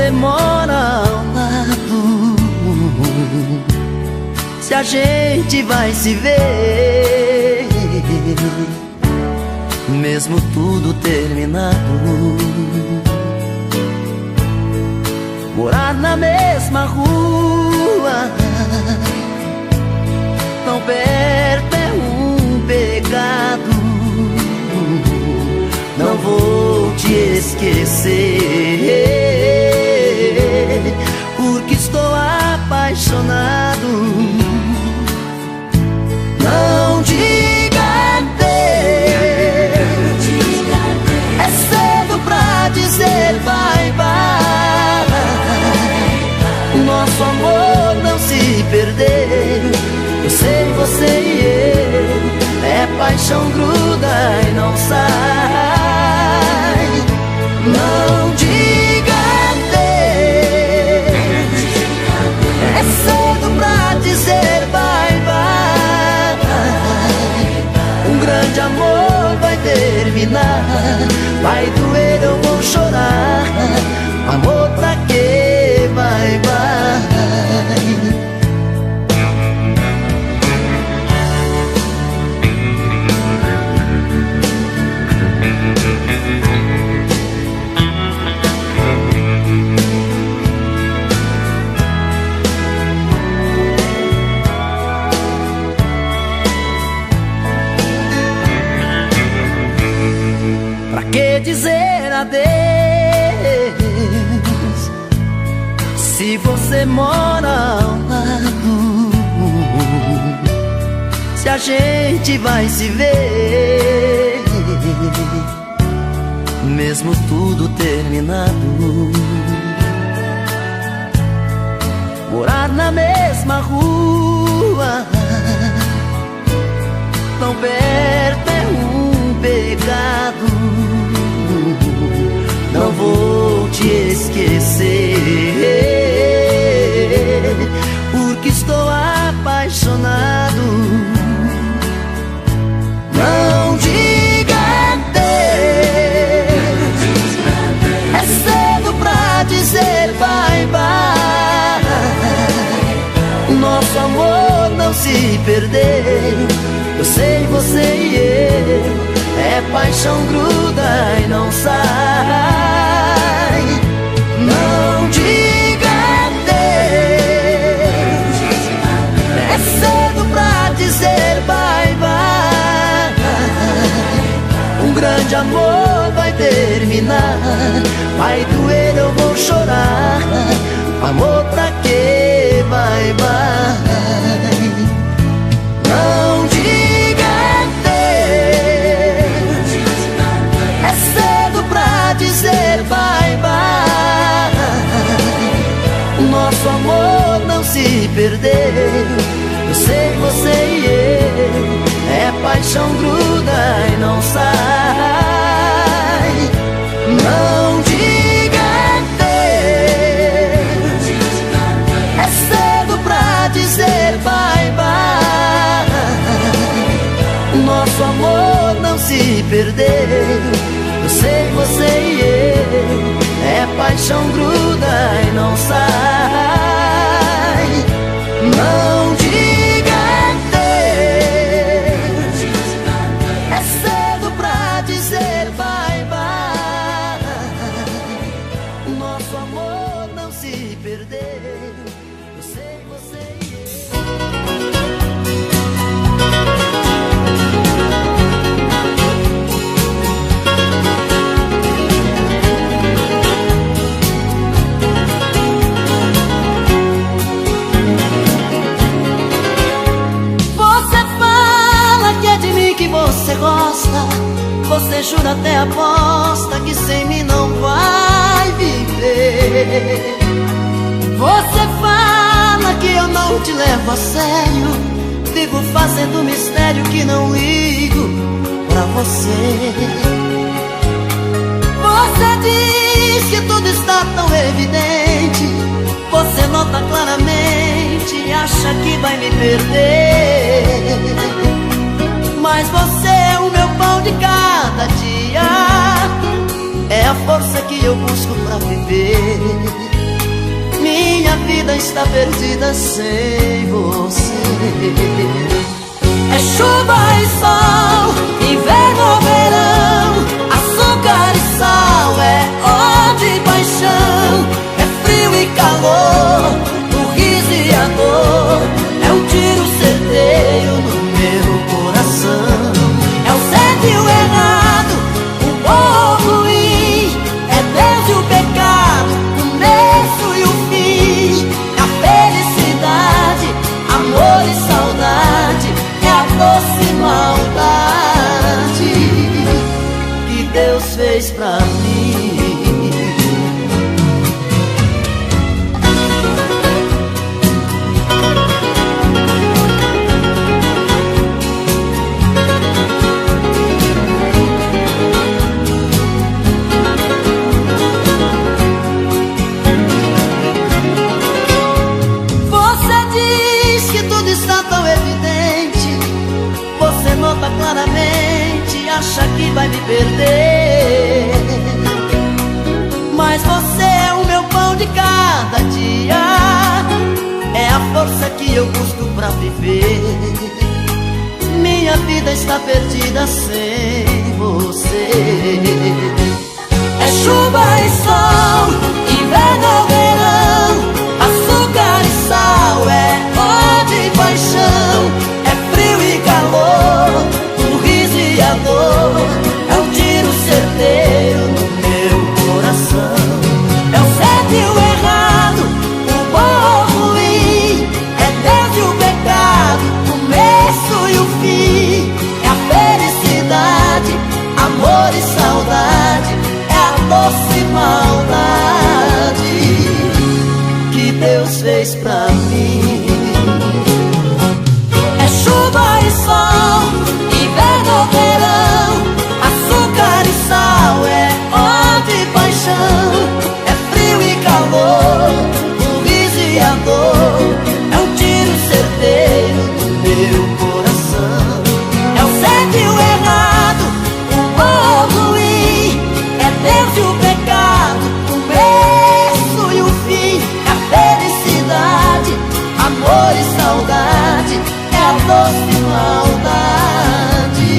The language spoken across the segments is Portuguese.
você mora ao lado, se a gente vai se ver, mesmo tudo terminado. Morar na mesma rua, tão perto é um pecado. Não vou te esquecer, porque estou apaixonado. Não diga adeus, é cedo pra dizer bye bye. O nosso amor não se perdeu, eu sei, você e eu. É paixão, gruda e não sai. Não diga adeus, é cedo pra dizer bye bye. Um grande amor vai terminar, vai doer, eu vou chorar. Amor, pra que bye bye? Pra que dizer adeus, se você mora ao lado, se a gente vai se ver, mesmo tudo terminado. Morar na mesma rua, tão perto é um pecado. Não vou te esquecer, porque estou apaixonado. Não diga adeus, é cedo pra dizer bye bye. O nosso amor não se perdeu, eu sei, você e eu. É paixão, gruda e não sai. Não diga adeus, é cedo pra dizer bye bye. Um grande amor vai terminar, vai doer, eu vou chorar. Amor, pra que bye bye? Não diga adeus, é cedo pra dizer bye bye. O nosso amor não se perdeu, eu sei, você e eu. É paixão, gruda e não sai. Não diga adeus, é cedo pra dizer bye bye. O nosso amor não se perdeu, eu sei, você e eu. É paixão, gruda e não sai. Não diga adeus, é cedo pra dizer bye bye. O nosso amor não se perdeu, eu sei, você e você gosta, você jura, até aposta que sem mim não vai viver. Você fala que eu não te levo a sério, vivo fazendo mistério que não ligo pra você. Você diz que tudo está tão evidente, você nota claramente, acha que vai me perder. Mas você é o meu pão de cada dia, é a força que eu busco pra viver. está perdida sem você. É chuva e sol, inverno ou verão, açúcar e sal, é ódio e paixão, é frio e calor, o riso e a dor, é um tiro certeiro no meu coração. É o certo e o errado, o bom ou o ruim, é Deus e o pecado, o começo e o fim, é a felicidade, amor e saudade, é a doce maldade que Deus fez pra mim. Claramente acha que vai me perder, mas você é o meu pão de cada dia, é a força que eu busco pra viver. Minha vida está perdida sem você. É chuva e sol, inverno ou verão, açúcar e sal, é ódio e paixão, é frio e calor, a dor, é um tiro certeiro no meu coração. É o certo e o errado, o bom ou o ruim, é Deus e o pecado, o começo e o fim, é a felicidade, amor e saudade, é a doce maldade que Deus fez pra mim. É chuva e sol, inverno ou verão, açúcar e sal, é ódio e paixão, é frio e calor, o riso e a dor, é um tiro certeiro no meu coração. É o certo e o errado, o bom ou o ruim, é Deus e o pecado, o começo e o fim, é a felicidade, amor e saudade, é a doce maldade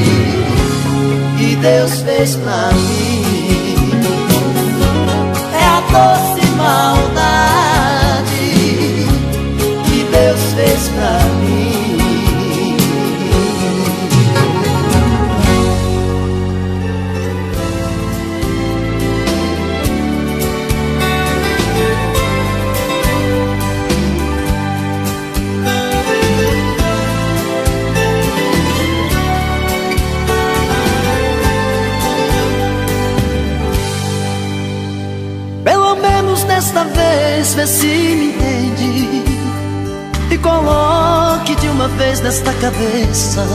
que Deus fez pra mim. É a doce maldade que Deus fez pra mim. Desta vez vê se me entende e coloque de uma vez nesta cabeça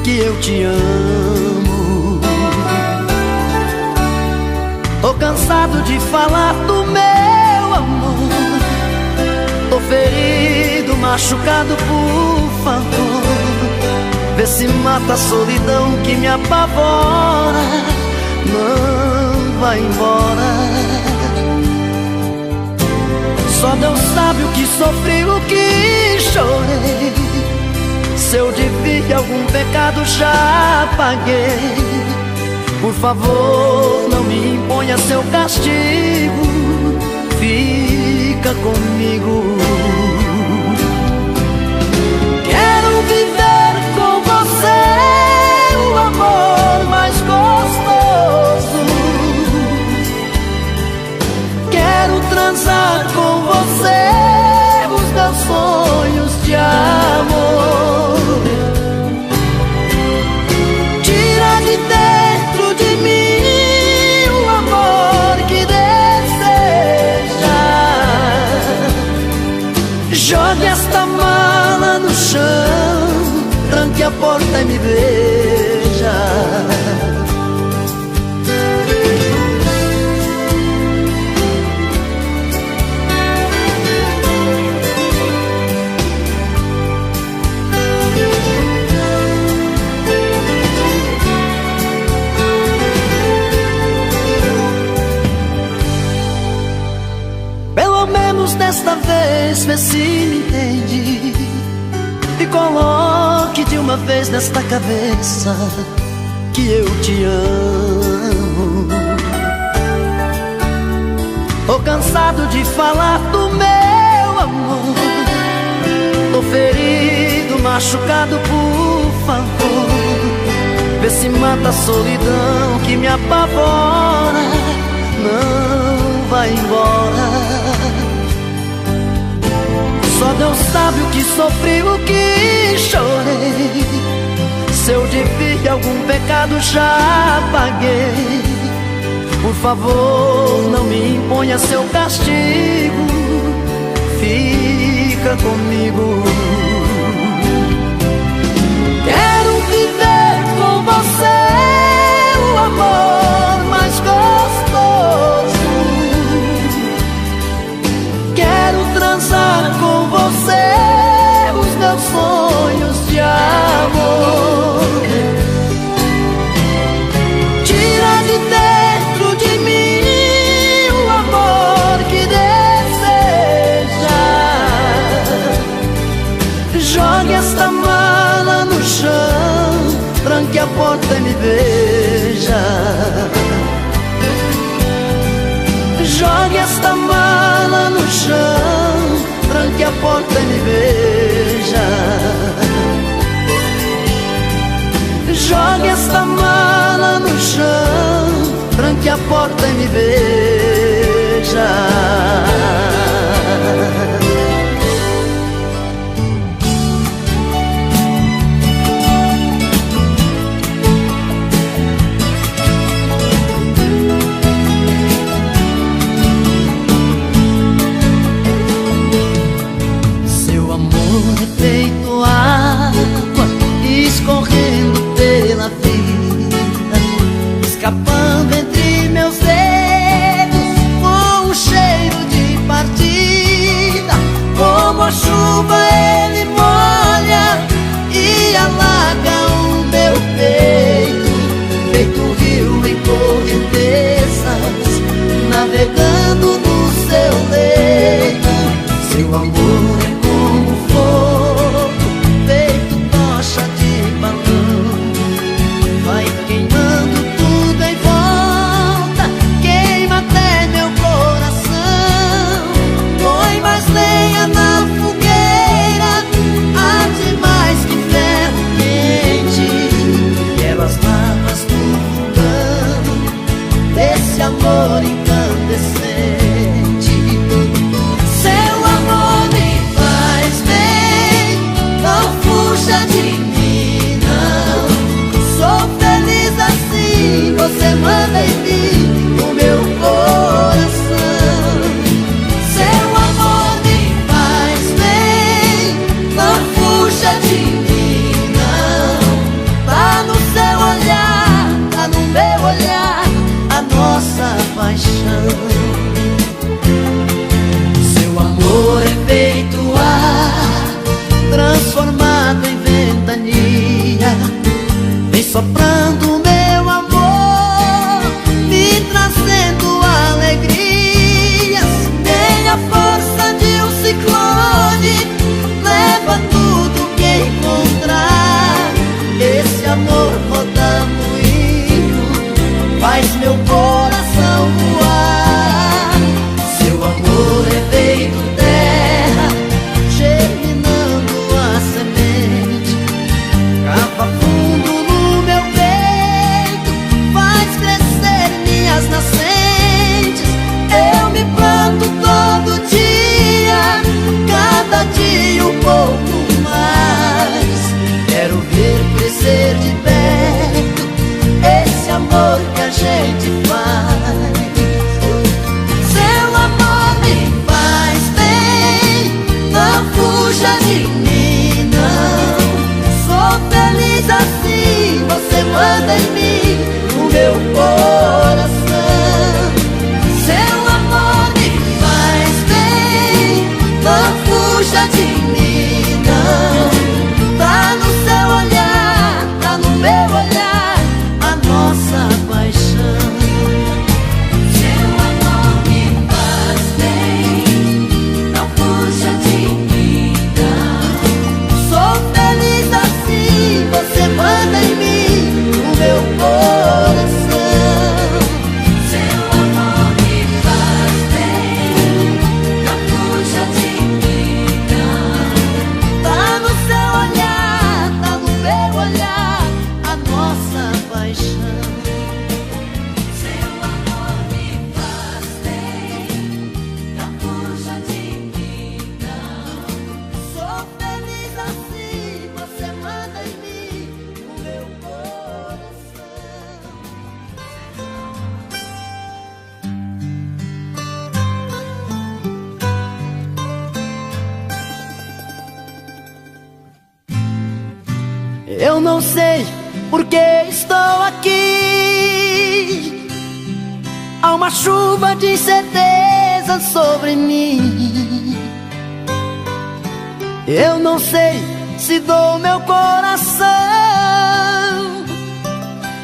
que eu te amo. Tô cansado de falar do meu amor, tô ferido, machucado, por favor, vê se mata a solidão que me apavora. Não vai embora. Só Deus sabe o que sofri, o que chorei. Se eu devia algum pecado já paguei. Por favor, não me imponha seu castigo, fica comigo. Quero viver com você o amor mais gostoso. Quero transar com você os meus sonhos de amor. Tira de dentro de mim o amor que deseja. Jogue esta mala no chão, tranque a porta e me beija. Desta vez vez, vê se me entende e coloque de uma vez nesta cabeça que eu te amo. Tô cansado de falar do meu amor, tô ferido, machucado, por favor, vê se mata a solidão que me apavora. Não vai embora. Só Deus sabe o que sofri, o que chorei. Se eu devia algum pecado já paguei. Por favor, não me imponha seu castigo, fica comigo. Quero viver com você o amor mais gostoso. Quero transar com você os meus sonhos de amor. Tira de dentro de mim o amor que deseja. Jogue esta mala no chão, tranque a porta e me veja. Jogue esta mala no chão, tranque a porta e me veja. Jogue esta mala no chão, tranque a porta e me veja. Seu amor é feito água escorrendo pela vida, escapando entre meus dedos com um cheiro de partida. Como a chuva ele molha e alaga o meu peito, feito rio em correntezas, navegando no seu leito. Seu amor é como fogo, feito tocha de balão, vai queimando tudo em volta, queima até meu coração. Põe mais lenha na fogueira, arde mais que ferro quente. Quero as lavas do vulcão desse amor incandescente. Seu amor me faz bem, não fuja de mim, não. Sou feliz assim, você manda em mim o meu coração. Seu amor me faz bem, não fuja de mim, não. Tá no seu olhar, tá no meu olhar, a nossa paixão. Seu amor é feito ar, transformado em ventania, vem soprando meu amor, me trazendo alegrias. Tem a força de um ciclone, leva tudo que encontrar. Esse amor roda moinho, faz meu coração voar. Seu amor é feito terra, germinando a semente, cava fundo no meu peito, faz crescer minhas nascentes. Eu me planto todo dia, cada dia um pouco mais. Quero ver crescer de perto esse amor que a gente faz. Seu amor me faz bem, não fuja de mim, não. Sou feliz assim, você manda em mim o meu coração. Seu amor me faz bem, não fuja de mim, não. Tá no seu olhar, tá no meu olhar, a nossa paixão. Seu amor me faz bem, não fuja Eu não sei por que estou aqui. Há uma chuva de incerteza sobre mim. Eu não sei se dou meu coração,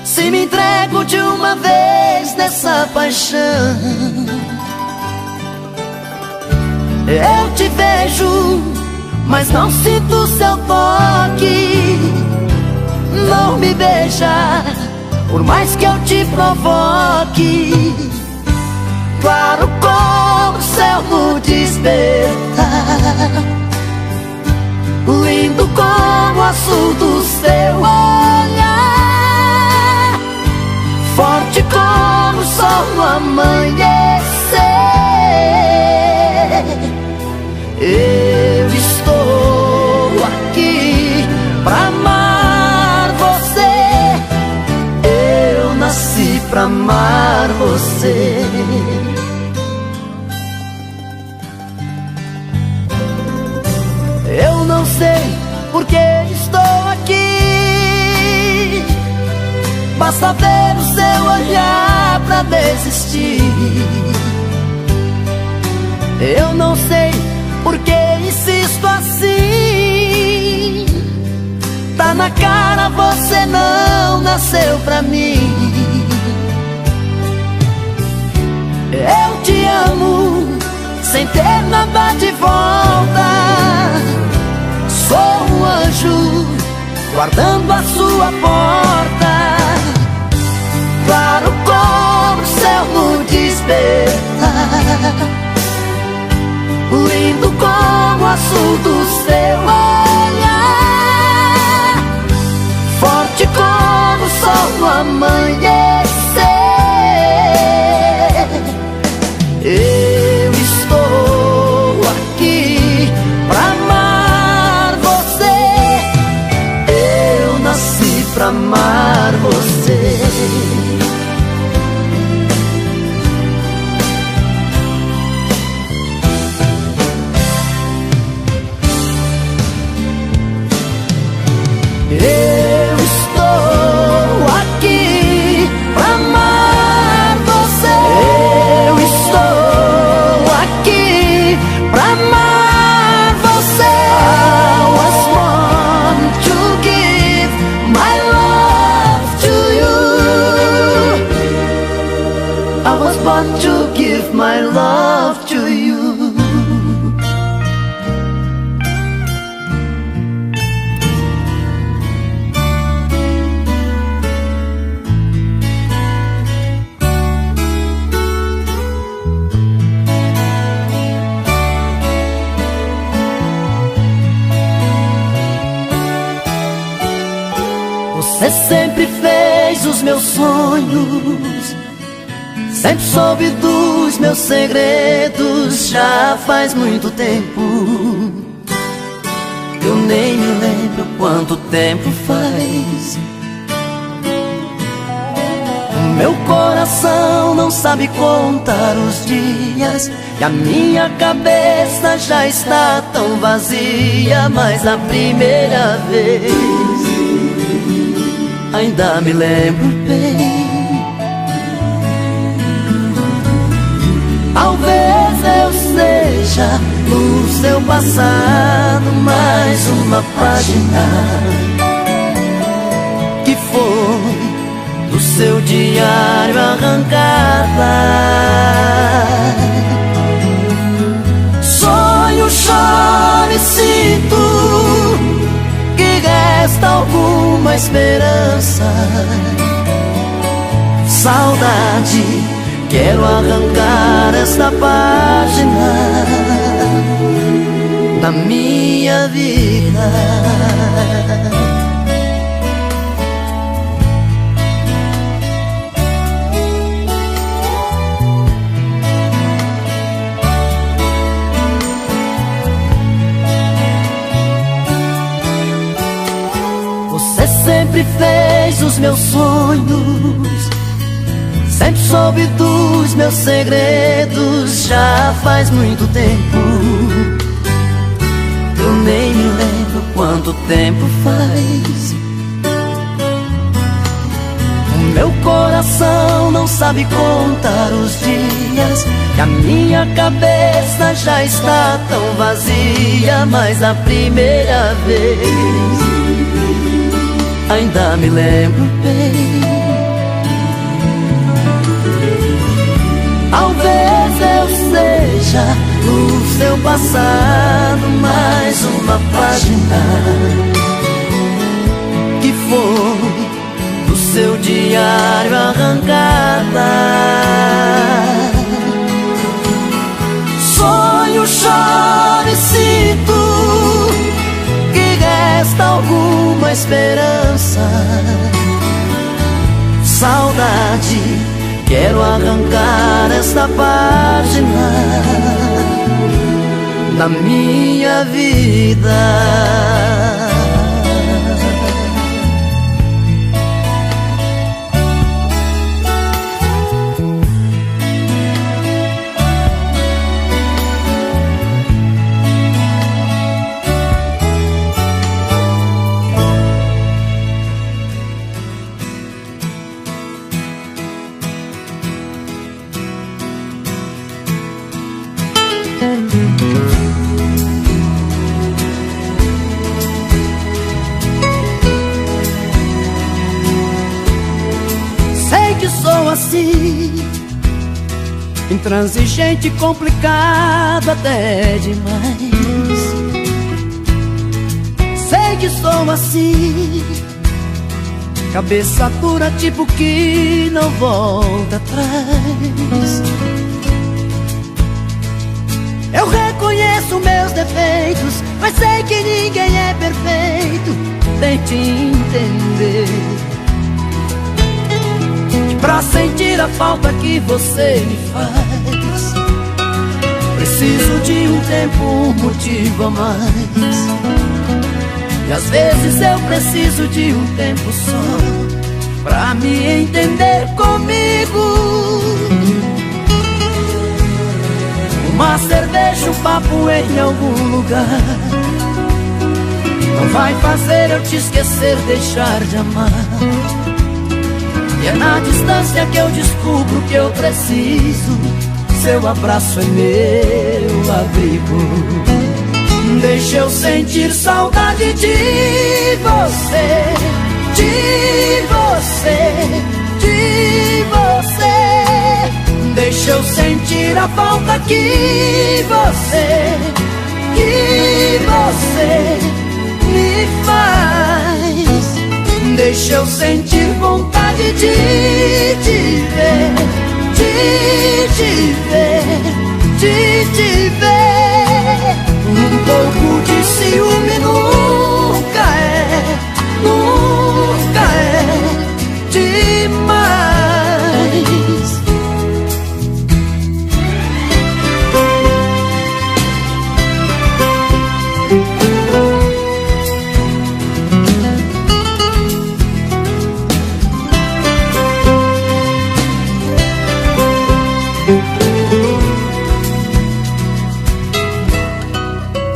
se me entrego de uma vez nessa paixão. Eu te vejo, mas não sinto seu toque. Não me beija, por mais que eu te provoque. Claro como o céu no despertar, lindo como o azul do seu olhar, forte como o sol no amanhecer. Eu estou aqui pra amar você. Eu nasci pra amar você. Eu não sei por que estou aqui. Basta ver o seu olhar pra desistir. Eu não sei por que insisto assim. Tá na cara, você não nasceu pra mim. Eu te amo sem ter nada de volta. Sou um anjo guardando a sua porta. Claro como o céu no despertar, lindo como o azul do seu olhar, forte como o sol no amanhecer. Eu estou aqui pra amar você. Eu nasci pra amar você. Eu estou aqui pra amar você. Eu estou aqui pra amar você. I was born to give my love to you. I was born to give my love to you. Você sempre fez os meus sonhos, sempre soube dos meus segredos. Já faz muito tempo, eu nem me lembro quanto tempo faz. O meu coração não sabe contar os dias, e a minha cabeça já está tão vazia. Mas a primeira vez ainda me lembro bem. Talvez eu seja no seu passado mais uma página que foi do seu diário arrancada. Sonho, choro e sinto que resta alguma esperança. Saudade, quero arrancar esta página da minha vida. Você sempre fez os meus sonhos, sempre soube dos meus segredos. Já faz muito tempo, eu nem me lembro quanto tempo faz. Meu coração não sabe contar os dias, e a minha cabeça já está tão vazia. Mas a primeira vez ainda me lembro bem. Talvez eu seja o seu passado, mais uma página que foi do seu diário arrancada. Sonho, choro e sinto que resta alguma esperança. Saudade, quero arrancar esta página da minha vida. Sei que sou assim, intransigente, complicado até demais. Sei que sou assim, cabeça dura, tipo que não volta atrás. Eu reconheço meus defeitos, mas sei que ninguém é perfeito. Tente entender que pra sentir a falta que você me faz, preciso de um tempo, um motivo a mais. E às vezes eu preciso de um tempo só pra me entender comigo. Uma cerveja, um papo em algum lugar não vai fazer eu te esquecer, deixar de amar. E é na distância que eu descubro que eu preciso. Seu abraço é meu abrigo. Deixa eu sentir saudade de você, de você, de você. Deixa eu sentir a falta que você me faz. Deixa eu sentir vontade de te ver, de te ver, de te ver. Um pouco de ciúme nunca é demais.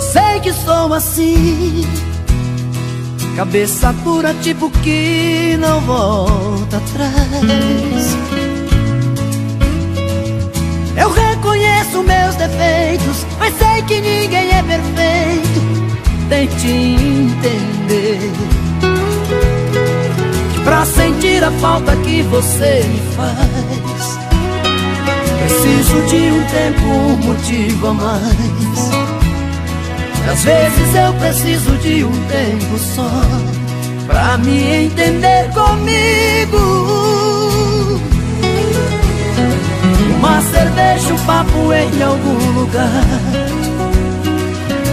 Sei que sou assim, cabeça dura, tipo que não volta atrás. Eu reconheço meus defeitos, mas sei que ninguém é perfeito. Tente entender que pra sentir a falta que você me faz, preciso de um tempo, um motivo a mais. E às vezes eu preciso de um tempo só pra me entender comigo. Uma cerveja, um papo em algum lugar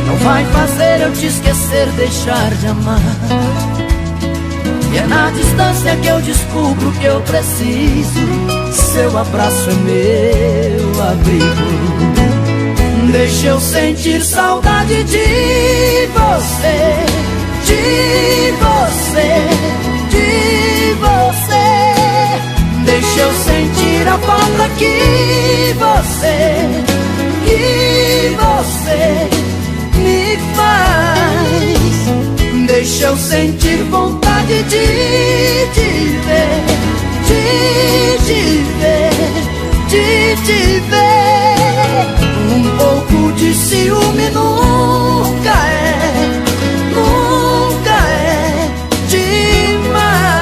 não vai fazer eu te esquecer, deixar de amar. E é na distância que eu descubro que eu preciso. Seu abraço é meu abrigo. Deixa eu sentir saudade de você, de você, de você. Deixa eu sentir a falta que você me faz. Deixa eu sentir vontade de te ver, de nunca é demais.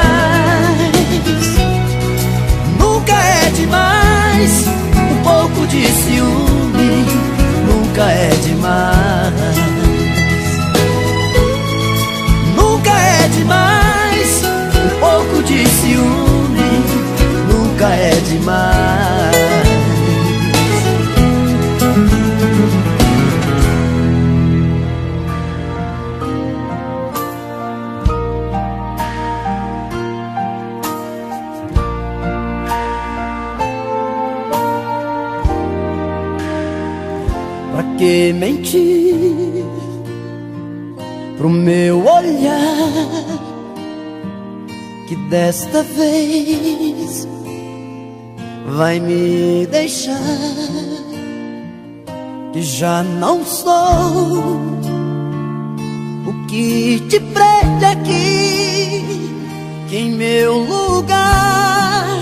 Nunca é demais. Um pouco de ciúme nunca é demais. Nunca é demais. Um pouco de ciúme nunca é demais. Pra que mentir pro meu olhar, que desta vez vai me deixar? Que já não sou o que te prende aqui, que em meu lugar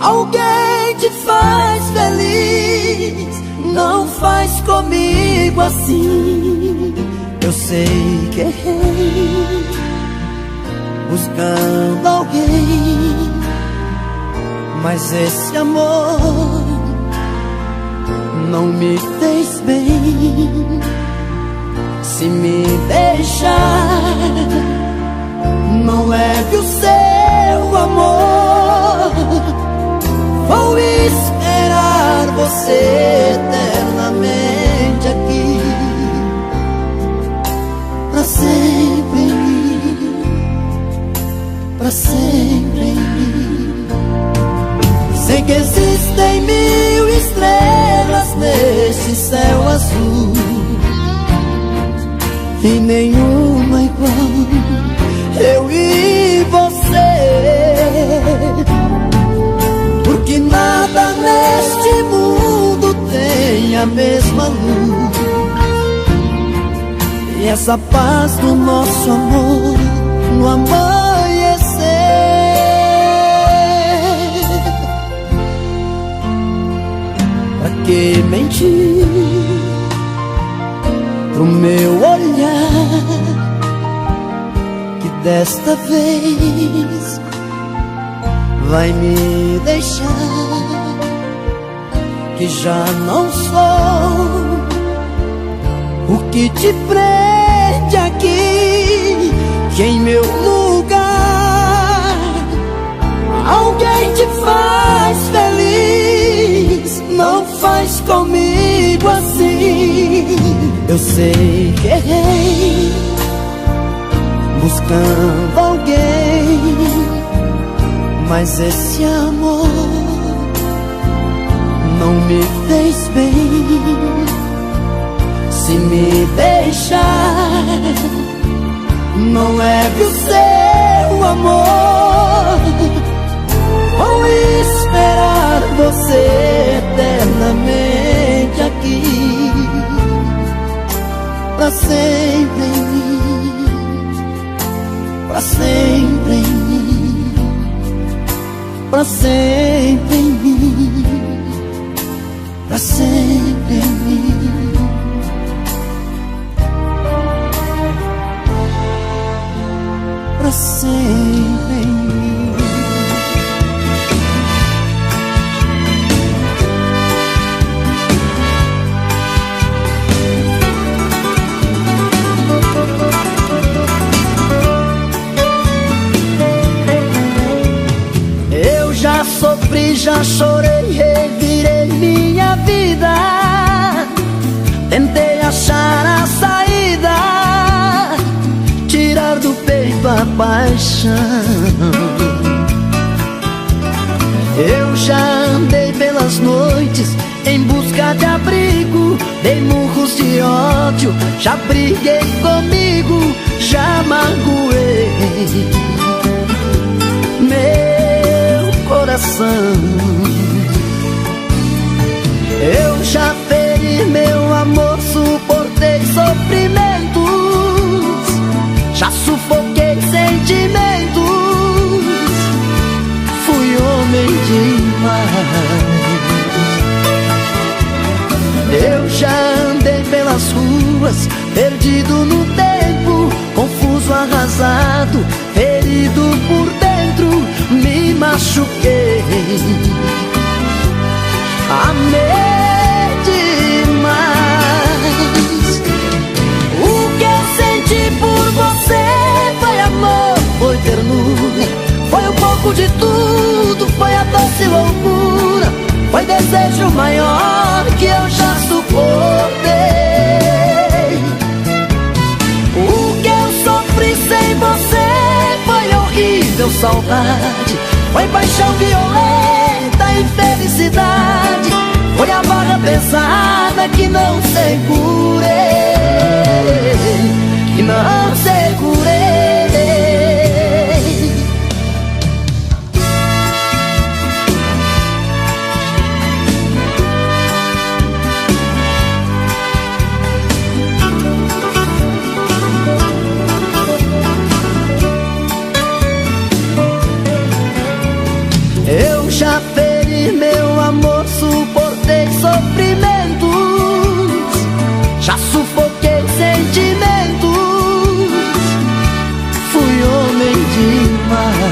alguém te faz feliz. Não faz comigo assim. Eu sei que errei buscando alguém, mas esse amor não me fez bem. Se me deixar, não leve o seu amor. Vou esperar você eternamente aqui, pra sempre em mim, pra sempre em mim. Sei que existem 1000 estrelas nesse céu azul, e nenhuma igual eu e você. Porque nada neste mundo tem a mesma luz, e essa paz do nosso amor no amanhecer. Pra que mentir pro meu olhar, que desta vez vai me deixar? Que já não sou o que te prende aqui, que em meu lugar alguém te faz feliz. Não faz comigo assim. Eu sei que errei buscando alguém, mas esse amor não me fez bem. Se me deixar, não leve o seu amor. Vou esperar você eternamente aqui, pra sempre em mim, pra sempre em mim, pra sempre em mim, pra sempre em mim, pra sempre em mim. Sofri, já chorei, revirei minha vida. Tentei achar a saída, tirar do peito a paixão. Eu já andei pelas noites em busca de abrigo, dei murros de ódio, já briguei comigo, já magoei coração. Eu já feri meu amor, suportei sofrimentos, já sufoquei sentimentos, fui homem demais. Eu já andei pelas perdido no tempo, confuso, arrasado, ferido por dentro, me machuquei. Amei demais. O que eu senti por você foi amor, foi ternura, foi um pouco de tudo, foi a doce loucura, foi desejo maior que eu já suportei. O que eu sofri sem você foi horrível saudade, foi paixão violenta e felicidade, foi a barra pesada que não segurei, que não segurei. Eu já feri meu amor, suportei sofrimentos, já sufoquei sentimentos, fui homem demais.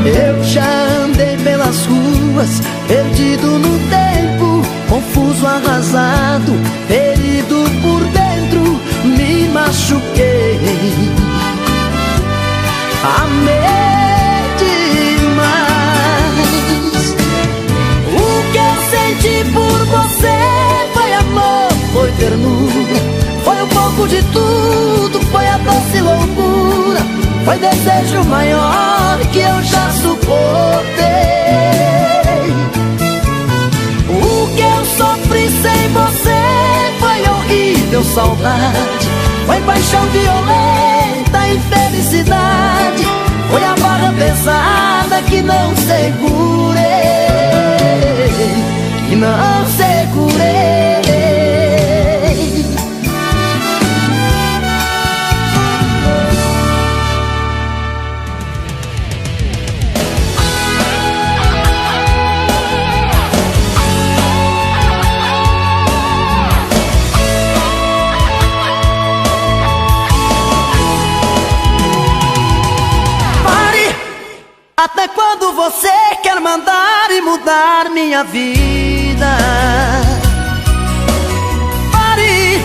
Eu já andei pelas ruas, perdido no tempo, confuso, arrasado, ferido por dentro, me machuquei. Amei demais. O que eu senti por você foi amor, foi ternura, foi um pouco de tudo, foi a doce loucura, foi desejo maior que eu já suportei. O que eu sofri sem você foi horrível saudade, foi paixão violenta e felicidade, foi a barra pesada que não segurei, que não segurei. Até quando você quer mandar e mudar minha vida? Pare,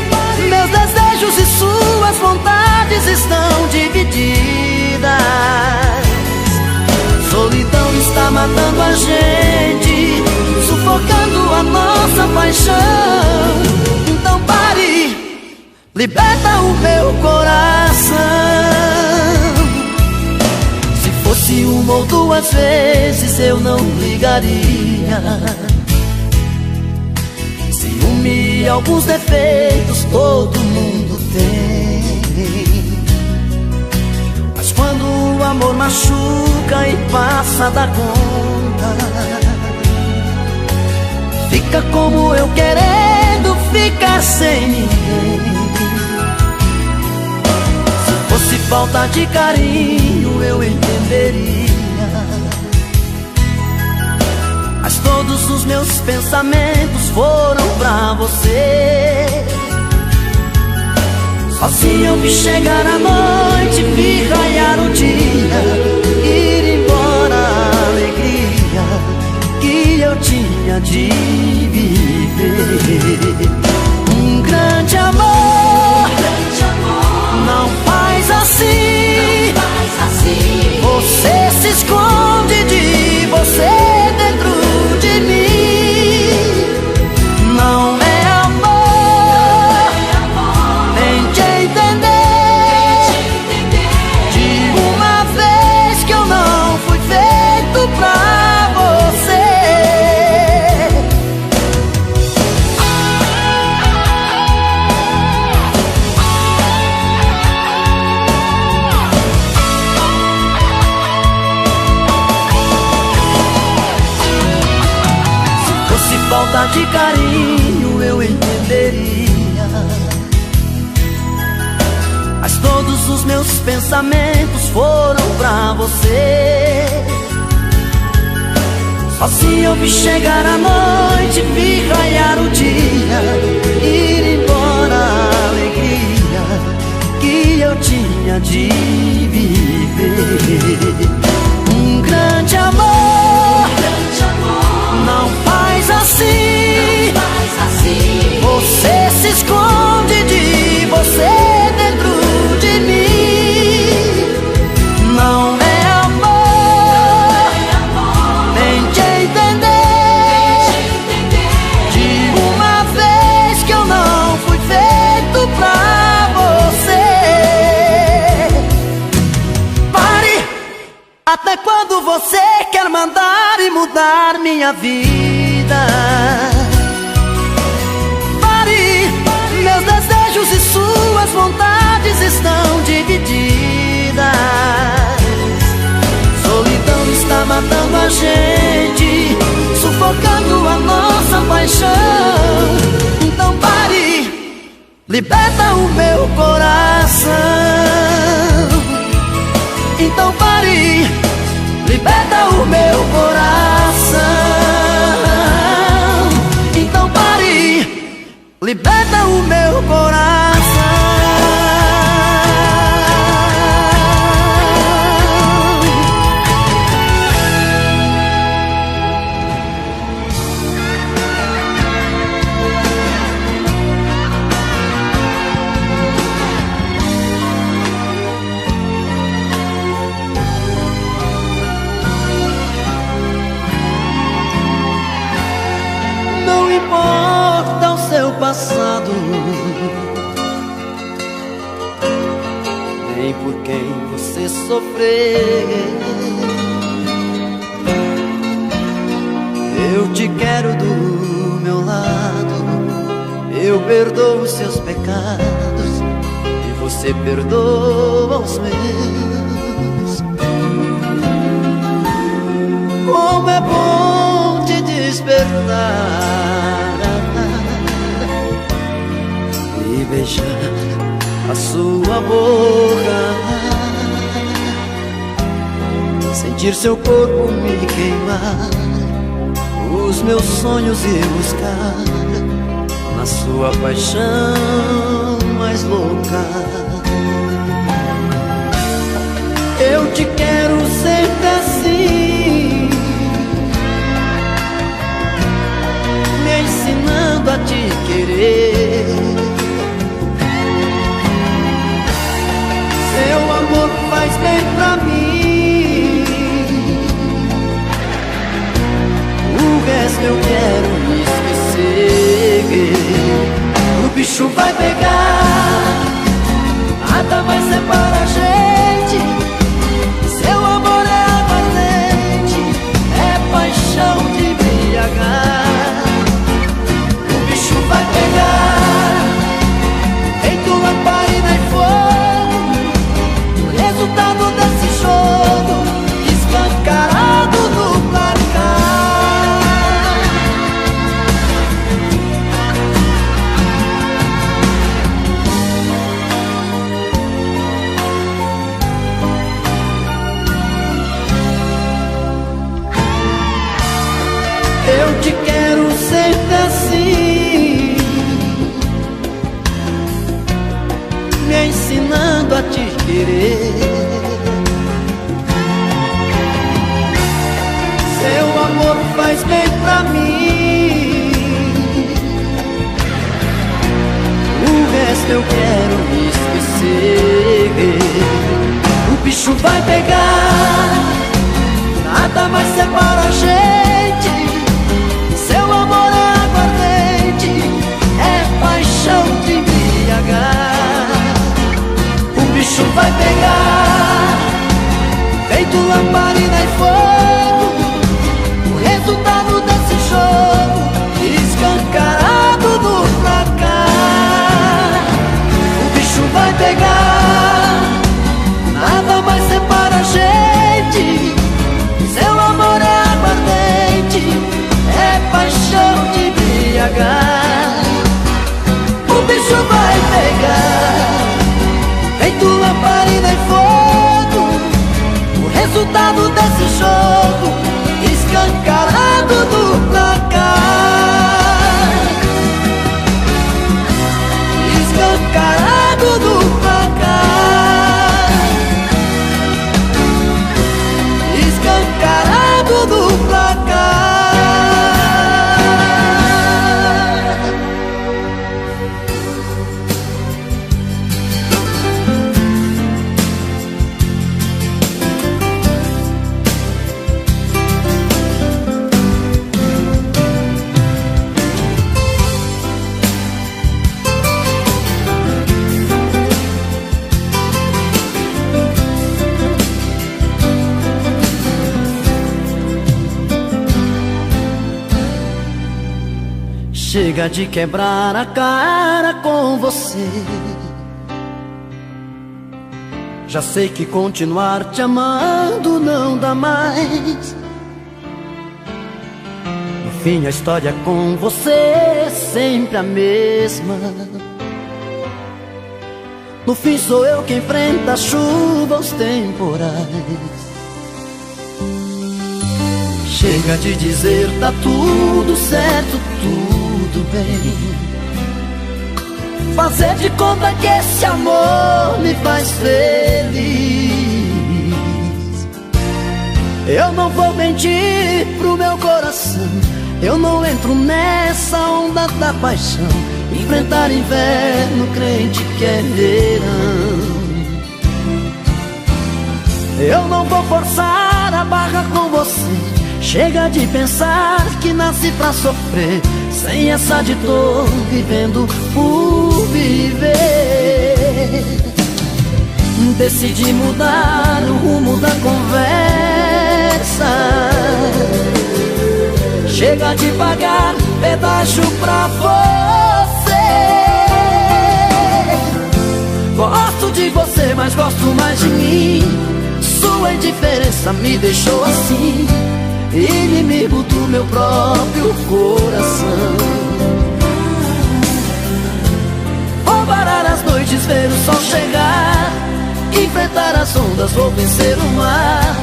meus desejos e suas vontades estão divididas. Solidão está matando a gente, sufocando a nossa paixão. Então pare, liberta o meu coração. Se uma ou duas vezes eu não ligaria. Ciúme e alguns defeitos todo mundo tem, mas quando o amor machuca e passa da conta, fica como eu querendo ficar sem ninguém. Se fosse falta de carinho eu entenderia, mas todos os meus pensamentos foram pra você. Só se eu vi chegar a noite, vi raiar o dia, ir embora a alegria que eu tinha de viver. Um grande amor não faz assim, você se esconde de você dentro de mim. Não é amor, tente entender de uma vez que eu não fui feito pra você. Falta de carinho eu entenderia, mas todos os meus pensamentos foram pra você. Só se eu vi chegar a noite, vi raiar o dia de viver. Um grande amor não faz assim. Você se esconde de você dentro de mim. Não é amor, tente entender. De uma vez que eu não fui feito pra você. Pare! Até quando você quer mandar e mudar minha vida? Pare! Meus desejos e suas vontades estão divididas. Solidão está matando a gente, sufocando a nossa paixão. Então pare, liberta o meu coração. Então pare, liberta o meu coração. Então pare, liberta o meu coração. Não importa o seu passado, nem por quem você sofreu. Eu te quero do meu lado, eu perdoo seus pecados e você perdoa os meus. Como é bom te despertar e beijar a sua boca, sentir seu corpo me queimar, os meus sonhos e buscar na sua paixão mais louca. Eu te quero sempre assim, me ensinando a te querer. Seu amor faz bem pra mim, o resto eu quero me esquecer. O bicho vai pegar, nada mais separa a gente. Seu amor é aguardente, é paixão de embriagar. O bicho vai pegar, feito lamparina e fogo. O resultado desse jogo escancarado no placar. Eu te quero sempre assim, me ensinando a te querer. Seu amor faz bem pra mim, o resto eu quero me esquecer. O bicho vai pegar, nada mais separa a gente. Seu amor é aguardente, é paixão de embriagar. O bicho vai pegar, feito lamparina e fogo. O resultado desse jogo escancarado no placar. O bicho vai pegar, nada mais separa a gente. Seu amor é aguardente, é paixão de embriagar. O bicho vai pegar, feito lamparina e fogo. O resultado desse jogo escancarado no placar. Escancarado no placar. Chega de quebrar a cara com você. Já sei que continuar te amando não dá mais. No fim a história com você é sempre a mesma. No fim sou eu quem enfrenta a chuva, os temporais. Chega de dizer tá tudo certo, tudo bem. Fazer de conta que esse amor me faz feliz. Eu não vou mentir pro meu coração, eu não entro nessa onda da paixão. Enfrentar inverno, crente que é verão. Eu não vou forçar a barra com você. Chega de pensar que nasci pra sofrer, sem essa de dor, vivendo por viver. Decidi mudar o rumo da conversa. Chega de pagar pedágio pra você. Gosto de você, mas gosto mais de mim. Sua indiferença me deixou assim, inimigo do meu próprio coração. Vou parar as noites, ver o sol chegar, enfrentar as ondas, vou vencer o mar.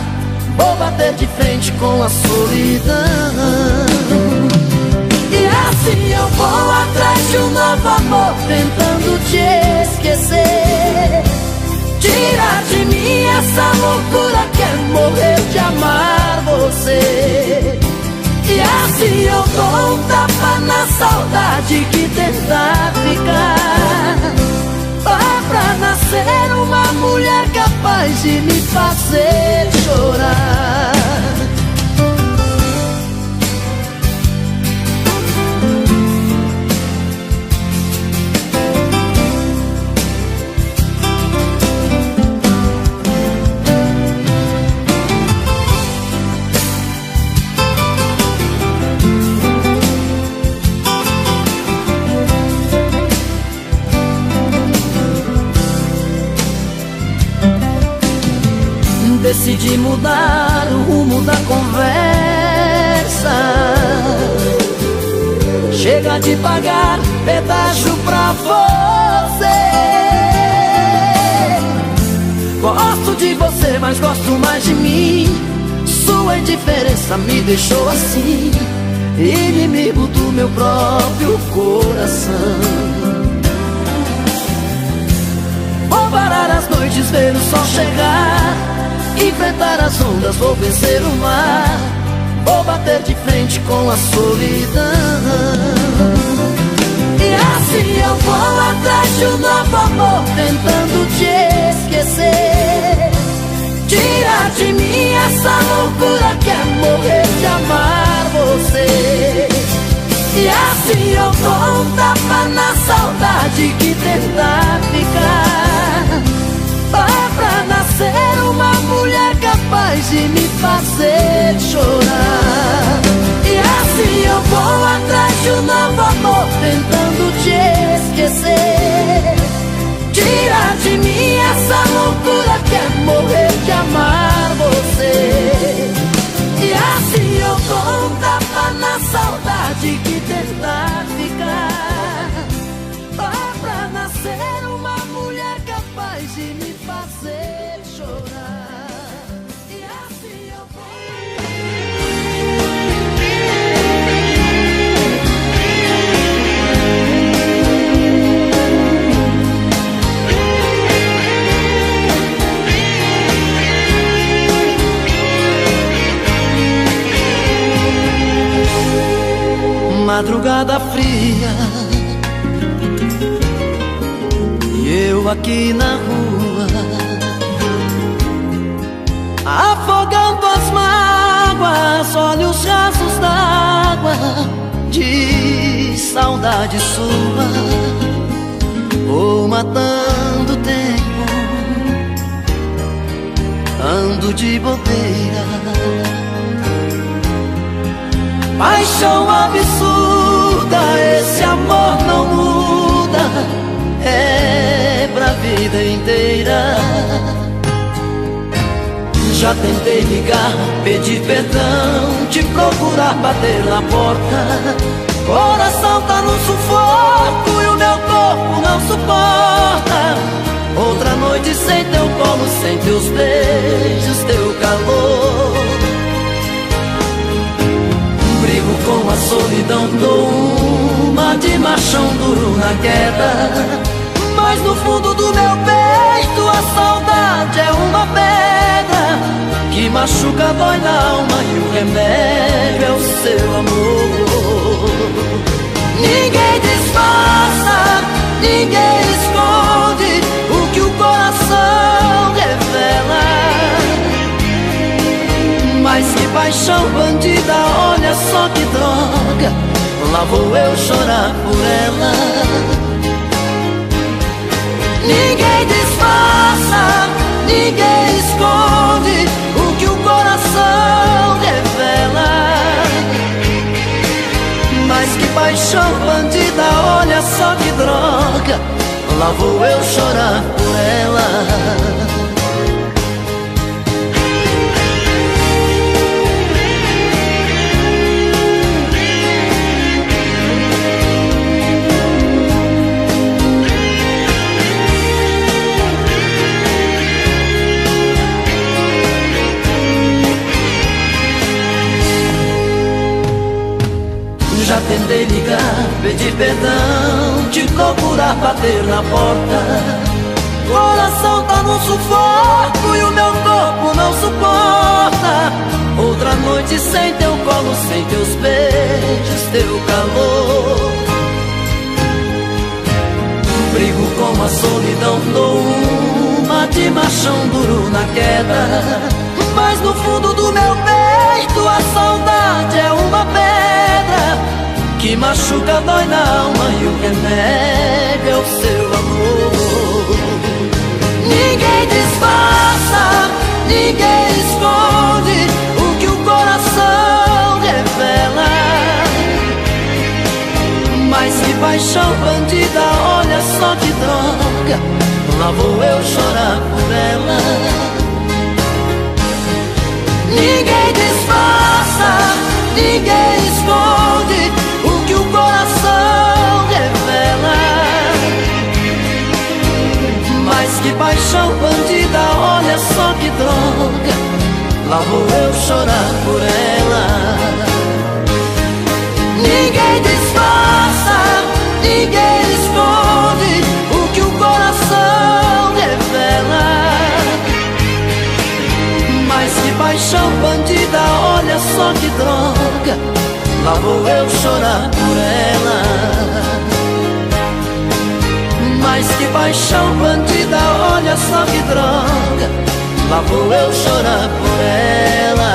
Vou bater de frente com a solidão. E assim eu vou atrás de um novo amor, tentando te esquecer. Tirar de mim essa loucura que é morrer de amar você. E assim eu dou um tapa na saudade que tenta ficar. Dá pra nascer uma mulher capaz de me fazer chorar. Decidi mudar o rumo da conversa. Chega de pagar pedágio pra você. Gosto de você, mas gosto mais de mim. Sua indiferença me deixou assim, inimigo do meu próprio coração. Vou parar as noites, ver o sol chegar, enfrentar as ondas, vou vencer o mar. Vou bater de frente com a solidão. E assim eu vou atrás de um novo amor, tentando te esquecer. Tirar de mim essa loucura que é morrer de amar você. E assim eu dou um tapa na saudade que tenta ficar. Dá pra nascer uma mulher capaz de me fazer chorar. E assim eu vou atrás de um novo amor, tentando te esquecer. Tirar de mim essa loucura que é morrer de amar você. E assim eu dou um tapa na saudade que tenta ficar. Dá pra nascer uma mulher capaz de me fazer chorar. E assim eu vou. Madrugada fria e eu aqui na rua, afogando as mágoas, olhos rasos d'água de saudade sua. Vou matando o tempo, ando de bobeira. Paixão absurda muda, esse amor não muda, é pra vida inteira. Já tentei ligar, pedir perdão, te procurar, bater na porta. Coração tá no sufoco e o meu corpo não suporta. Outra noite sem teu colo, sem teus beijos, teu calor. Brigo com a solidão, dou uma de machão duro na queda. Mas no fundo do meu peito a saudade é uma pedra que machuca, dói na alma, e o remédio é o seu amor. Ninguém disfarça, ninguém esconde o que o coração revela. Mas que paixão bandida, olha só que droga, lá vou eu chorar por ela. Ninguém disfarça, ninguém esconde o que o coração revela. Mas que paixão bandida, olha só que droga, lá vou eu chorar por ela. Já tentei ligar, pedir perdão, te procurar, bater na porta. Coração tá no sufoco e o meu corpo não suporta. Outra noite sem teu colo, sem teus beijos, teu calor. Brigo com a solidão, dou uma de machão duro na queda. Mas no fundo do meu peito a saudade é uma pedra que machuca, dói na alma, e o remédio é o seu amor. Ninguém disfarça, ninguém esconde o que o coração revela. Mas que paixão bandida, olha só que droga, lá vou eu chorar por ela. Ninguém disfarça, ninguém esconde o que o coração revela. Mas que paixão bandida, olha só que droga, lá vou eu chorar por ela. Ninguém disfarça, ninguém esconde o que o coração revela. Mas que paixão bandida, olha só que droga, lá vou eu chorar por ela. Mas que paixão bandida, olha só que droga, lá vou eu chorar por ela.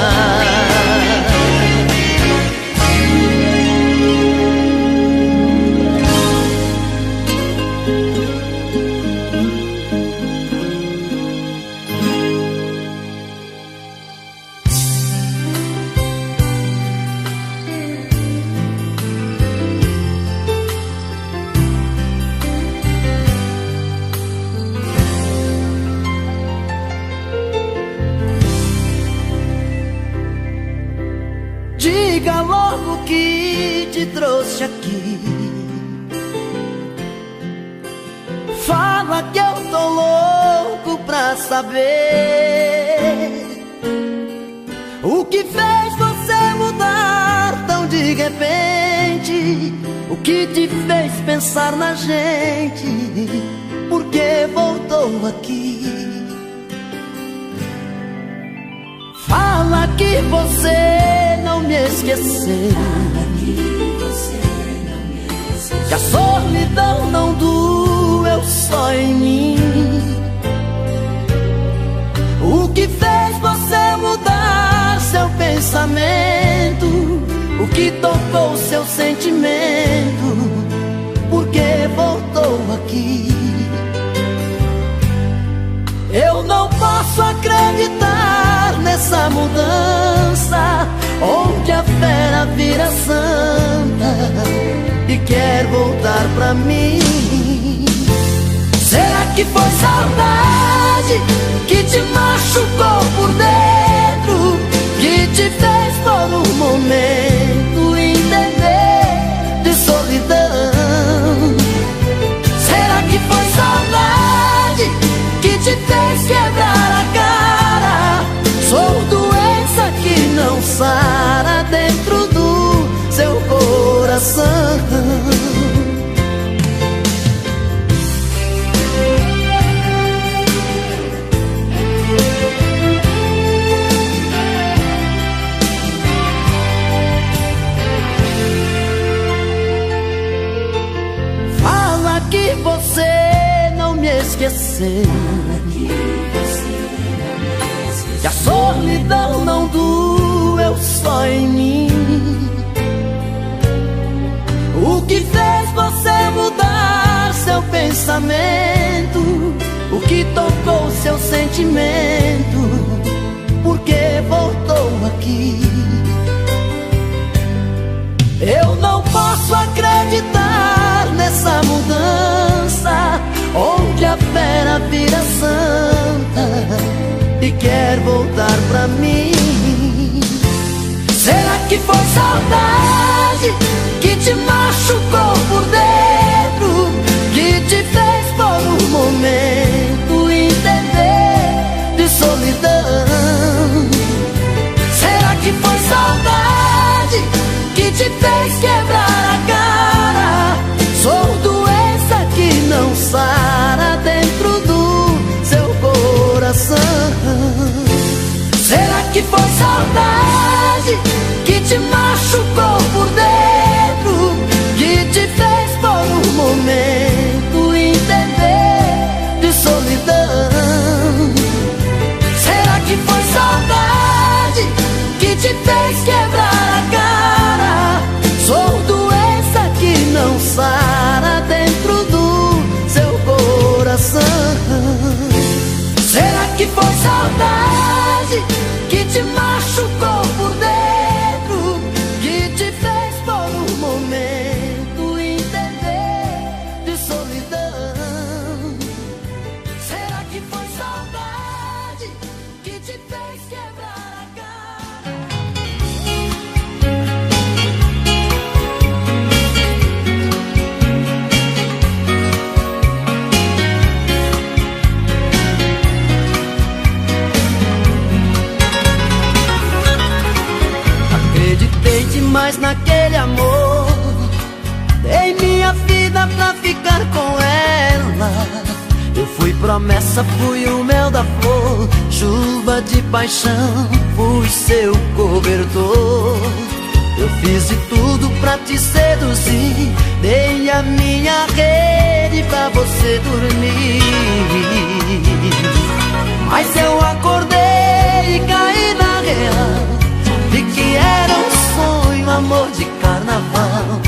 Diga logo que te trouxe aqui. Fala que eu tô louco pra saber o que fez você mudar tão de repente. O que te fez pensar na gente? Por que voltou aqui? Fala que você não me esqueceu, que a solidão não doeu só em mim. O que fez você mudar seu pensamento? O que tocou seu sentimento? Por que voltou aqui? Eu não posso acreditar nessa mudança. onde a fera vira santa e quer voltar pra mim. Será que foi saudade que te machucou por dentro, que te fez por um momento entender de solidão? Será que foi saudade que te fez quebrar a cara? Sou doença que não sara dentro do seu coração. Fala que você não me esqueceu, que a solidão não doeu só em mim. O que fez você mudar seu pensamento? O que tocou seu sentimento? Por que voltou aqui? Eu não posso acreditar nessa mudança, onde a fera vira santa e quer voltar pra mim. Será que foi saudade que te machucou por dentro, que te fez por um momento entender de solidão? Será que foi saudade que te fez quebrar a cara? Sou doença que não sara dentro do seu coração. Será que foi saudade que te machucou por dentro, que te fez por um momento entender de solidão? Será que foi saudade que te fez quebrar a cara? Sou doença que não sara dentro do seu coração. Será que foi saudade que te machucou por dentro, que te fez por um momento entender de solidão? Será que foi saudade que te fez quebrar a cara? Demais naquele amor, dei minha vida pra ficar com ela. Eu fui promessa, fui o mel da flor, chuva de paixão, fui seu cobertor. Eu fiz de tudo pra te seduzir, dei a minha rede pra você dormir. Mas eu acordei e caí na real, vi que era um sonho, amor de carnaval,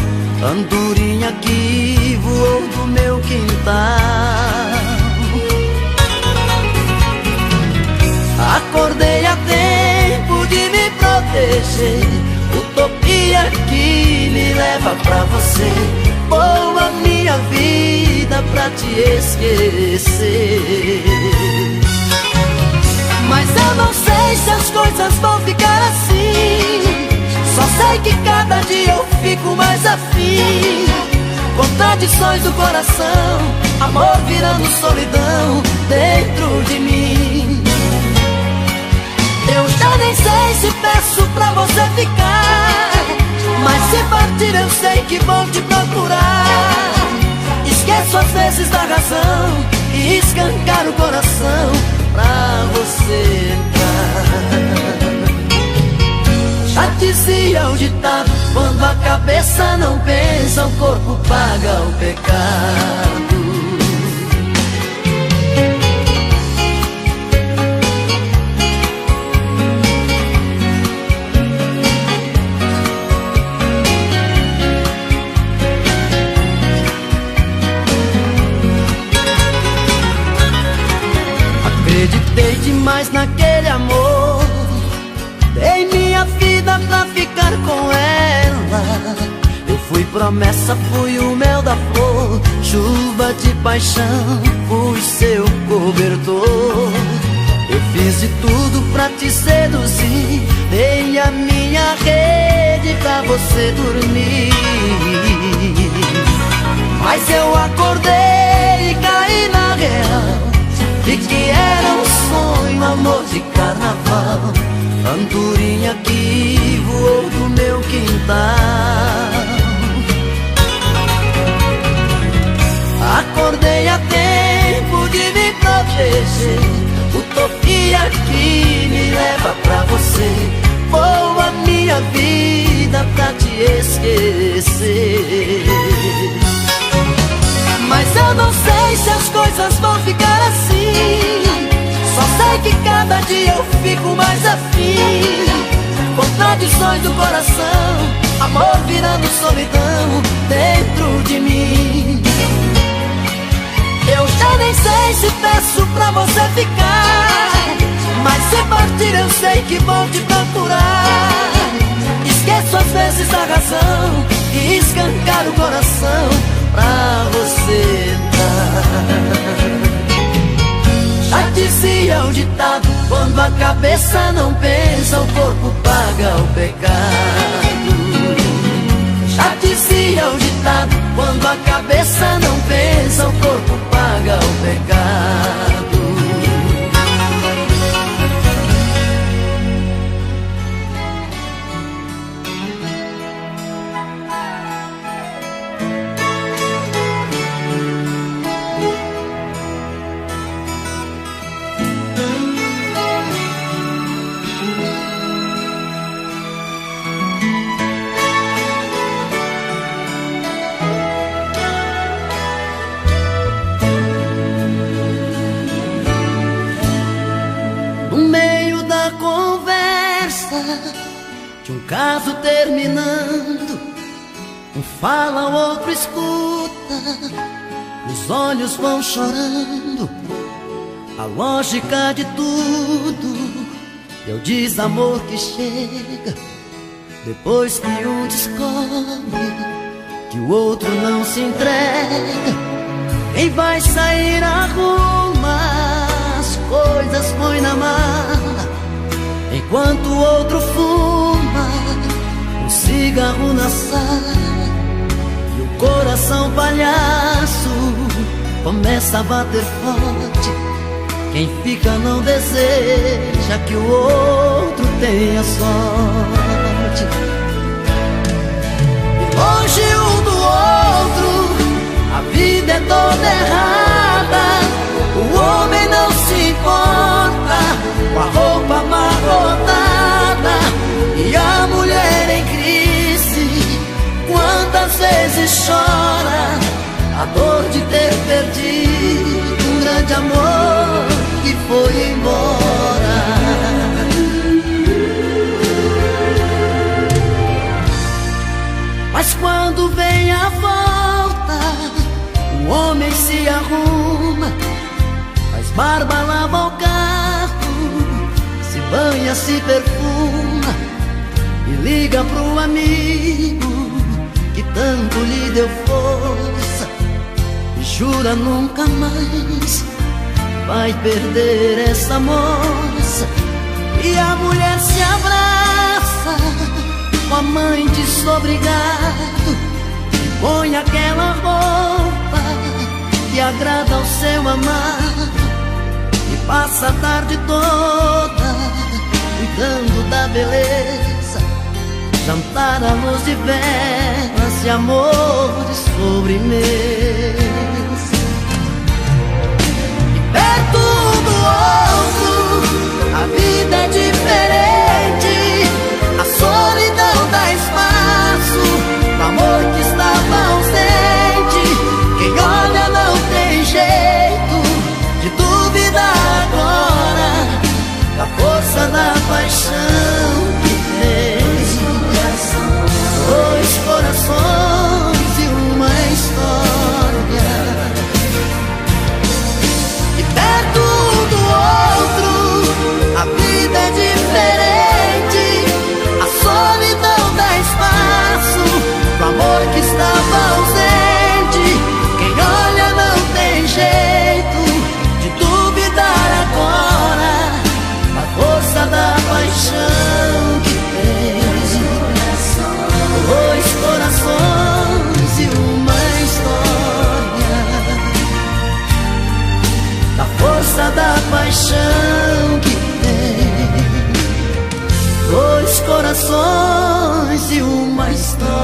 andorinha que voou do meu quintal. Acordei a tempo de me proteger, utopia que me leva pra você, boa minha vida pra te esquecer. Mas eu não sei se as coisas vão ficar assim, só sei que cada dia eu fico mais afim. Contradições do coração, amor virando solidão dentro de mim. Eu já nem sei se peço pra você ficar, mas se partir eu sei que vou te procurar. Esqueço às vezes da razão e escancar o coração pra você entrar. Já dizia o ditado, quando a cabeça não pensa, o corpo paga o pecado. Acreditei demais naquele amor, dei minha vida pra ficar com ela. Eu fui promessa, fui o mel da flor, chuva de paixão, fui seu cobertor. Eu fiz de tudo pra te seduzir, dei a minha rede pra você dormir. Mas eu acordei e caí na real, vi que era um sonho, amor de carnaval, andorinha que voou do meu quintal. Acordei a tempo de me proteger, utopia que me leva pra você, vou a minha vida pra te esquecer. Mas eu não sei se as coisas vão ficar assim, só sei que cada dia eu fico mais afim. Contradições do coração, amor virando solidão dentro de mim. Eu já nem sei se peço pra você ficar, mas se partir eu sei que vou te procurar. Esqueço às vezes a razão e escancar o coração pra você dar. Já dizia o ditado, quando a cabeça não pensa, o corpo paga o pecado. Já dizia o ditado, quando a cabeça não pensa, o corpo paga o pecado. De um caso terminando, um fala, o outro escuta, os olhos vão chorando. A lógica de tudo é o desamor que chega depois que um descobre que o outro não se entrega. Quem vai sair arruma as coisas, põe na mala, enquanto o outro fuma um cigarro na sala. E o coração palhaço começa a bater forte. Quem fica não deseja que o outro tenha sorte. E longe um do outro, a vida é toda errada. O homem não se importa com a roupa amarrotada e a mulher em crise. Quantas vezes chora a dor de ter perdido um grande amor que foi embora. Mas quando vem a volta, o homem se arruma, faz barba, lava o carro, se banha, se perfuma e liga pro amigo que tanto lhe deu força e jura nunca mais vai perder essa moça. E a mulher se abraça com a mãe desobrigado e põe aquela roupa que agrada ao seu amado e passa a tarde toda cuidando da beleza, jantar à luz de velas e amor de sobremesa. E perto um do outro a vida é diferente, a solidão dá espaço pro amor que estava ausente. Quem olha não tem jeito de duvidar agora da força da paixão que fez dois corações e uma história. paixão que tem dois corações e uma história.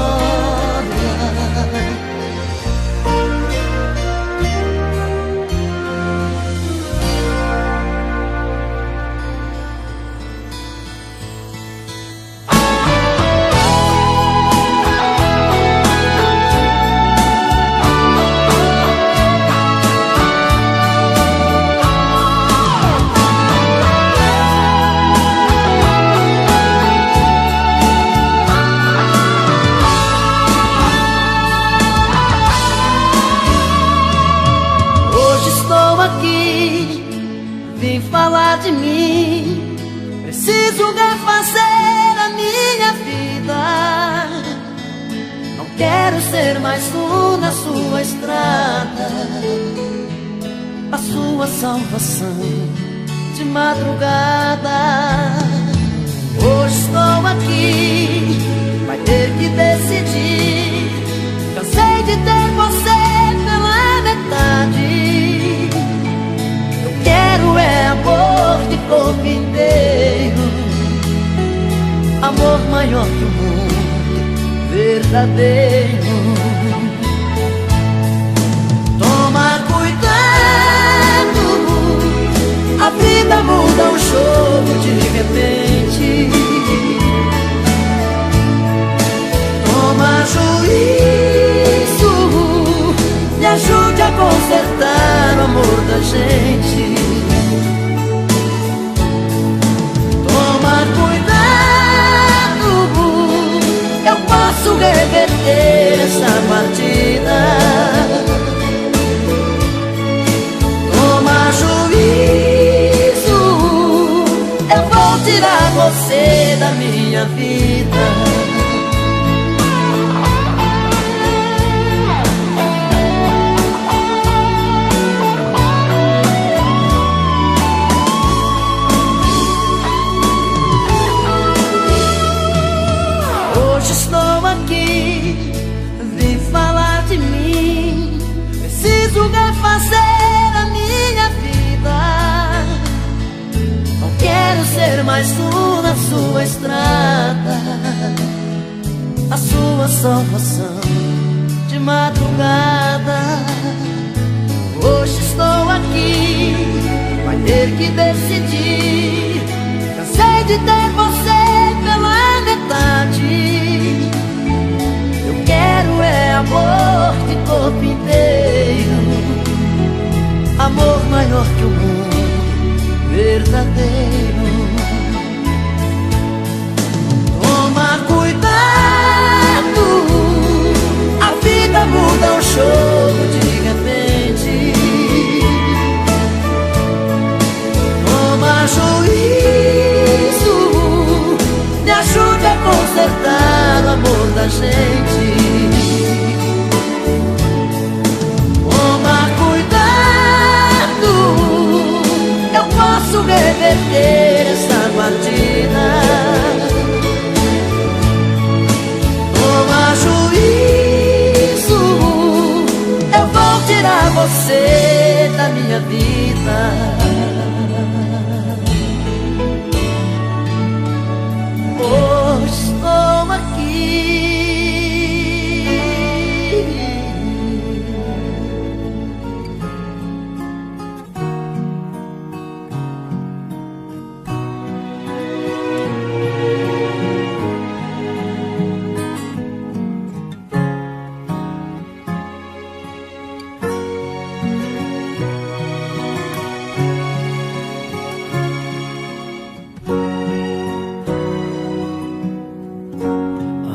Vim falar de mim, preciso refazer a minha vida. Não quero ser mais um na sua estrada, a sua salvação de madrugada. Hoje estou aqui, vai ter que decidir. Cansei de ter você pela metade. Quero é amor de corpo inteiro, amor maior que o mundo, verdadeiro. Toma cuidado, a vida muda um jogo de repente. Toma juízo, me ajude a consertar o amor da gente. Toma cuidado, eu posso reverter essa partida. Toma juízo, eu vou tirar você da minha vida. Estou aqui, vim falar de mim. Preciso refazer a minha vida. Não quero ser mais um na sua estrada, a sua salvação de madrugada. Hoje estou aqui, vai ter que decidir. Cansei de ter você pela metade. Quero é amor de corpo inteiro, amor maior que o mundo, verdadeiro. Toma cuidado, a vida muda um jogo de repente. Toma juízo, me ajude a consertar o amor da gente. Toma cuidado, eu posso reverter essa partida. Toma juízo, eu vou tirar você da minha vida. Estou aqui.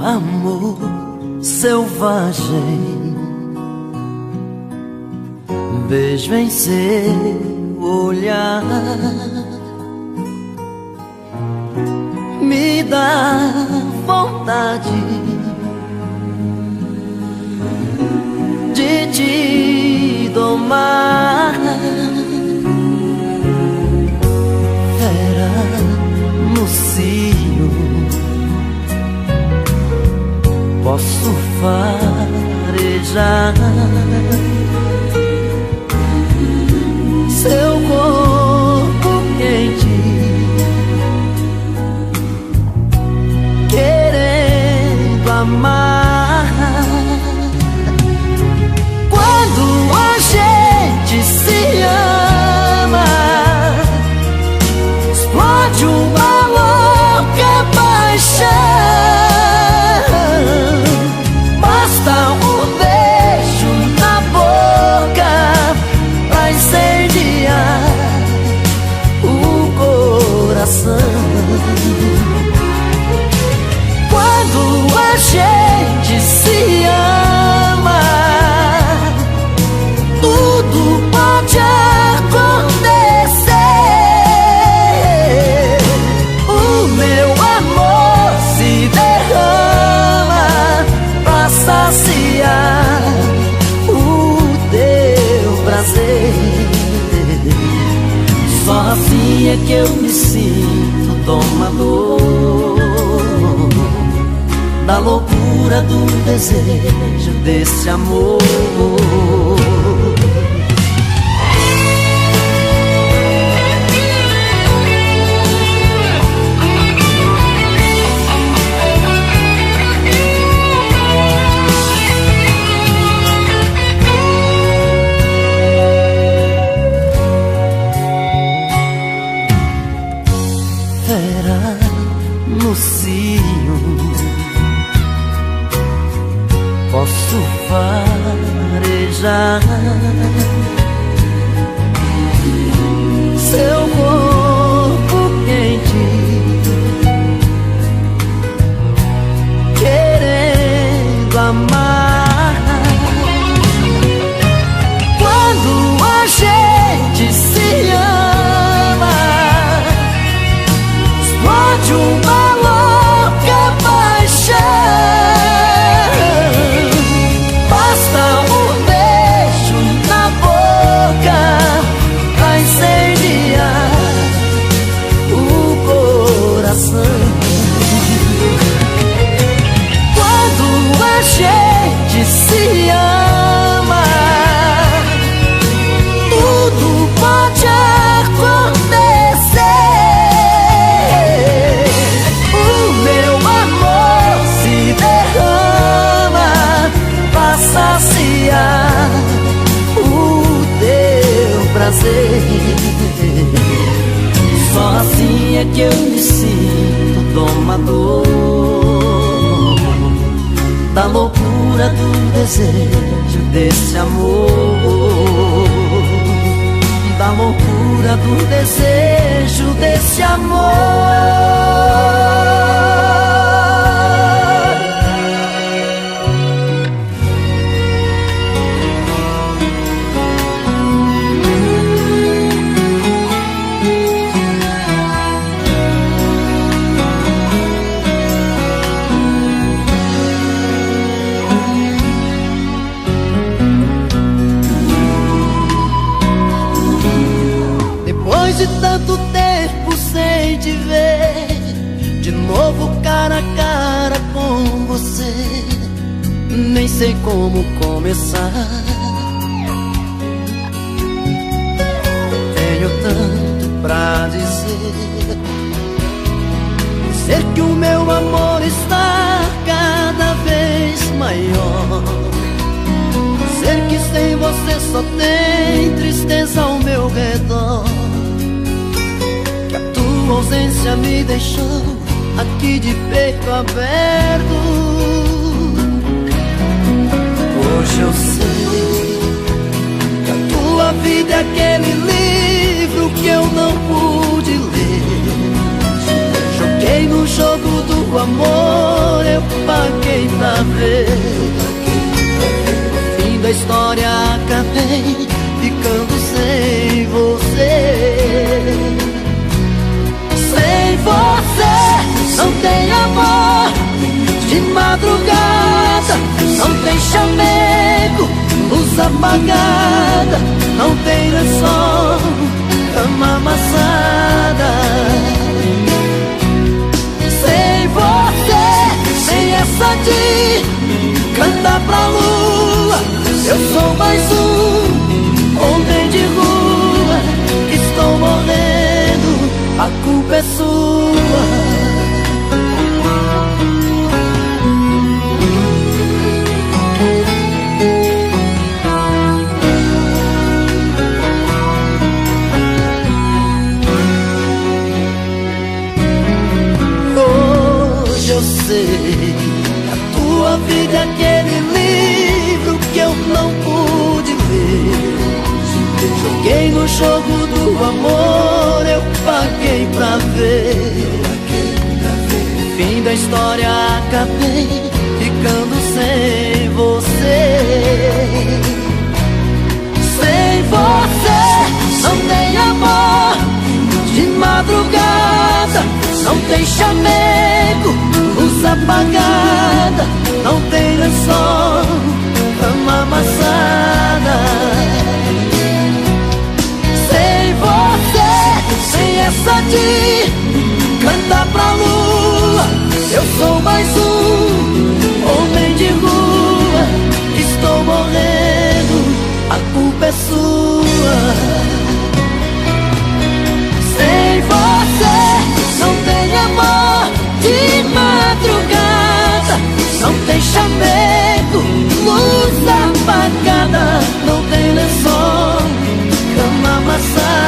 Amor selvagem, vejo em seu olhar, me dá vontade de te domar. Fera no cio, posso farejar seu corpo é que eu me sinto domador da loucura do desejo desse amor. Fera no cio, posso farejar seu corpo quente, querendo amar. Quando a gente se ama, explode uma louca paixão. Basta um beijo na boca pra incendiar o coração. Quando a gente se ama, tudo pode acontecer. O meu amor se derrama pra saciar o teu prazer. Só assim é que eu me sinto domador da loucura do desejo desse amor, da loucura do desejo desse amor. Depois de tanto tempo sem te ver, de novo cara a cara com você, nem sei como começar. Tenho tanto pra dizer, dizer que o meu amor está cada vez maior, dizer que sem você só tem tristeza ao meu redor, que a tua ausência me deixou aqui de peito aberto. Hoje eu sei que a tua vida é aquele livro que eu não pude ler. Joguei no jogo do amor, eu paguei pra ver. No fim da história acabei ficando sem você. Sem você não tem amor de madrugada, não tem chamego, luz apagada, não tem lençol, cama amassada. Sem você, sem essa de cantar pra lua, eu sou mais um homem de rua que estou morrendo, a culpa é sua. Hoje eu sei que a tua vida é aquele livro que eu não pude ler. Joguei no jogo do amor, eu paguei pra ver. No fim da história acabei ficando sem você. Sem você não tem amor de madrugada, não tem chamego, luz apagada, não tem lençol, cama amassada. Sem você, sem essa essa de cantar pra lua. Eu sou mais um homem de rua, estou morrendo, a culpa é sua. Sem você não tem amor de madrugada, não tem chamego, luz apagada, não tem lençol, cama amassada.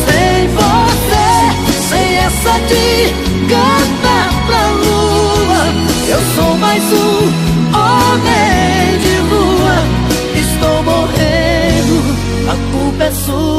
Sem você, sem essa de cantar pra lua, eu sou mais um homem de rua, estou morrendo, a culpa é sua.